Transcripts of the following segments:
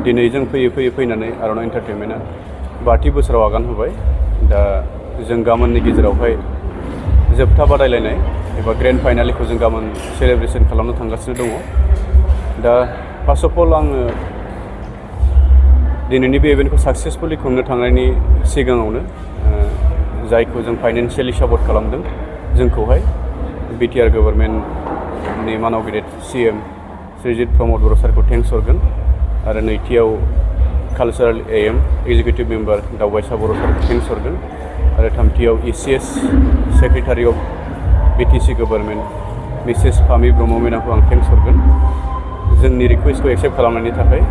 दिनै जों फैनानै आर'नाइ एन्टारटेनमेन्टआ 30 बोसोराव आगान होबाय। दा जों गाबोननि गेजेरावहाय जोबथा बादायलायनाय एबा ग्रेन्ड फाइनालखौ जों गाबोन सेलेब्रेसन खालामनो थांगासिनो दङ। दा फार्स्ट अफ अल आङो दिनैनि बे इभेन्टखौ साक्सेसफुली खुंनो थांनायनि सिगाङावनो जायखौ जों फाइनान्सियेलि सापर्ट खालामदों जोंखौहाय बिटिआर गभर्नमेन्टनि मानाव गिदिर CM श्रीजित प्रमद बर' सारखौ थेंक्स हरगोन आरो नैथियाव कालचारेल AM एक्जिकिउटिभ मेम्बार दावबायसा बर' सारखौ थेंक्स हरगोन आरो थामथियाव ECS secretary of BTC government Mrs Phami Brahma मेडामखौ आं थेंक्स हरगोन जोंनि रिकुवेस्टखौ एक्सेप्ट खालामनायनि थाखाय।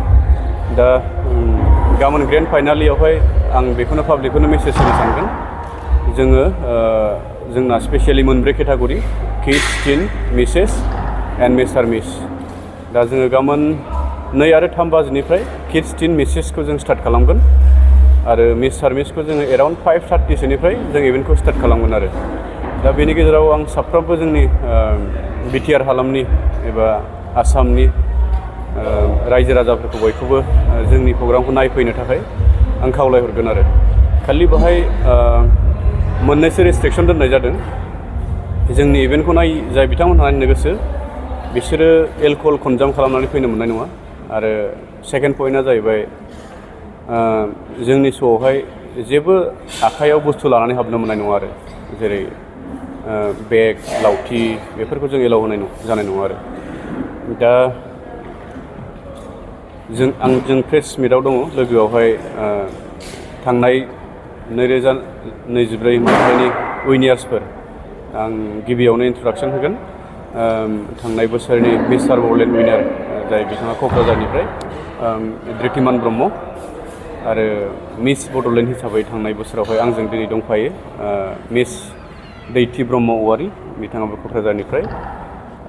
दा गाबोन ग्रेन्ड फाइनालियावहाय आं बेखौनो पाब्लिकखौनो मेसेज होनो सानगोन जोङो जोंना स्पेसियेलि मोनब्रै category kids teen Mrs and mister miss. दा जोङो गाबोन 2 आरो 3 बाजिनिफ्राय किड्स टिन मिसेसखौ जों स्टार्ट खालामगोन आरो मिस्टार मिसखौ जोङो एराउन्ड 5:30 सोनिफ्राय जों इभेन्टखौ स्टार्ट खालामगोन आरो दा बेनि गेजेराव आं साफ्रोमबो जोंनि बिटिआर हालामनि एबा आसामनि रायजो राजाफोरखौ बयखौबो जोंनि प्रग्रामखौ नायफैनो थाखाय आं खावलायहरगोन आरो खालि बाहाय मोननैसो रेस्ट्रिक्सन दोननाय जादों। जोंनि इभेन्टखौ जाय बिथांमोनहा नायनो गोसो बिसोरो एलकहल कनजाम खालामनानै फैनो मोननाय नङा आरो सेकेन्ड पइन्टआ जाहैबाय जोंनि श'आवहाय जेबो आखाइयाव बुस्थु लानानै हाबनो मोननाय नङा आरो जेरै बेग लावथि बेफोरखौ जों एलाउ जानाय नङा आरो दा जों प्रेस मिटआव दङ लोगोआवहाय थांनाय 2024 मायथाइनि उइनार्सफोर आं गिबियावनो इन्ट्रडाक्सन होगोन थांनाय बोसोरनि मिस्टार बड'लेण्ड उइनार जाय बिथाङा क'क्राझारनिफ्राय धृतिमान ब्रह्म आरो मिस बड'लेण्ड हिसाबै थांनाय बोसोरावहाय आंजों दिनै दंफायो मिस दैथि ब्रह्म औवारि बिथाङाबो क'क्राझारनिफ्राय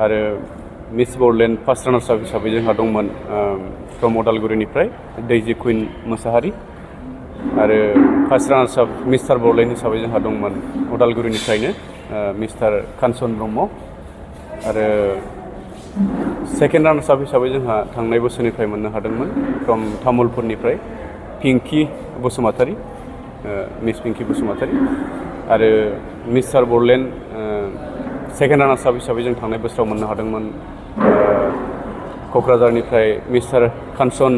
आरो miss Bodoland first runners up हिसाबै जोंहा दंमोन फ्रम अदालगुरिनिफ्राय दैजि कुइन मोसाहारि आरो first runners up mister Bodoland हिसाबै जोंहा दंमोन अदालगुरिनिफ्रायनो मिस्टार कानसन ब्रह्म आरो सेकेन्ड रानार्स आप हिसाबै जोंहा थांनाय बोसोरनिफ्राय मोननो हादोंमोन फ्रम तामुलपुरनिफ्राय पिंकि बसुमतारी मिस पिंकि बसुमतारी आरो mister Bodoland second runners up हिसाबै जों थांनाय बोसोराव मोननो हादोंमोन क'क्राझारनिफ्राय मिस्टार कानसन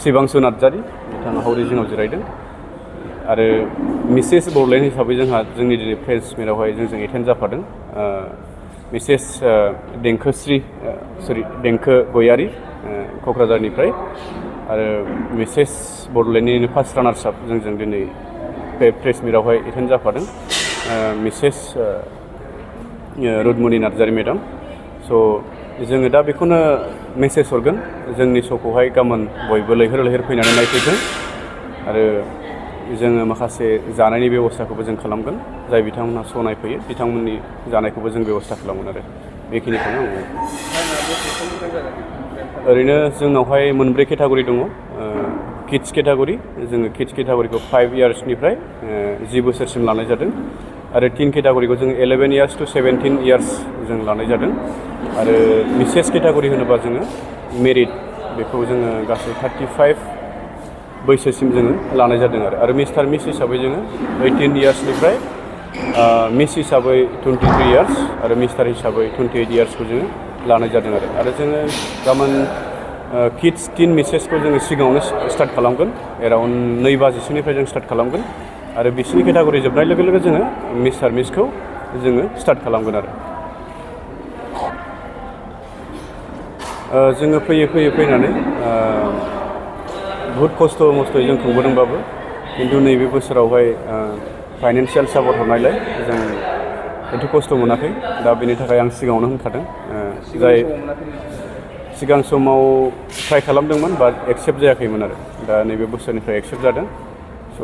शिबांसु नार्जारी बिथाङा हावरि जिङाव जिरायदों आरो मिसेस बड'लेण्ड हिसाबै जोंहा जोंनि दिनै प्रेस मिटआवहाय जोंजों एटेन्ड जाफादों मिसेस देंखो गयारि क'क्राझारनिफ्राय आरो मिसेस बड'लेण्डनि फार्स्ट रानार्स आप जोंजों दिनै बे प्रेस मिटआवहाय एटेन्ड जाफादों Mrs Rudmani Narzary madam. So' जोङो दा बेखौनो मेसेज हरगोन जोंनि श'खौहाय गाबोन बयबो लैहोर लैहोर फैनानै नायफैगोन आरो जोङो माखासे जानायनि बेबस्थाखौबो जों खालामगोन जाय बिथांमोनहा श' नायफैयो बिथांमोननि जानायखौबो जों बेबस्था खालामगोन आरो बेखिनिखौनो आं ओरैनो जोंनावहाय मोनब्रै केटागरि दङ किड्स केटागरि जोङो किड्स केटागरिखौ 5 इयार्सनिफ्राय 10 बोसोरसिम लानाय जादों आरो टिन केटागरिखौ जोङो 11 इयार्स टु 17 इयार्स जों लानाय जादों आरो मिसेस केटागरि होनोबा जोङो मेरिट बेखौ जोङो गासै 35 बैसोसिम जोङो लानाय जादों आरो मिस्टार मिस हिसाबै जोङो 18 इयार्सनिफ्राय मिस हिसाबै 23 इयार्स आरो मिस्टार हिसाबै 28 इयार्सखौ जोङो लानाय जादों आरो जोङो गाबोन किड्स टिन मिसेसखौ जोङो सिगाङावनो स्टार्ट खालामगोन एराउन्ड 2 बाजिसोनिफ्राय जों स्टार्ट खालामगोन आरो बिसिनि केटागरि जोबनाय लोगो लोगो जोङो मिस्टार मिसखौ जोङो स्टार्ट खालामगोन आरो जोङो फैनानै बहुद खस्थ' मस्थ'यै जों खुंबोदोंबाबो खिन्थु नैबे बोसोरावहाय फाइनान्सियेल सापर्ट हरनायलाय जों एथ' खस्थ' मोनाखै दा बेनि थाखाय आं सिगाङावनो होनखादों जाय सिगां समाव ट्राइ खालामदोंमोन बाट एक्सेप्ट जायाखैमोन आरो दा नैबे बोसोरनिफ्राय एक्सेप्ट जादों स'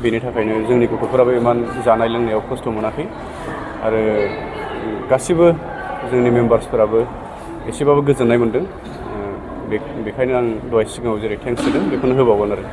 बेनि थाखायनो जोंनि गथ'फोराबो इमान जानाय लोंनायाव खस्थ' मोनाखै आरो गासिबो जोंनि मेम्बार्सफोराबो एसेबाबो गोजोननाय मोनदों बेखायनो आं दहाय सिगाङाव जेरै थेंक्स होदों बेखौनो होबावगोन आरो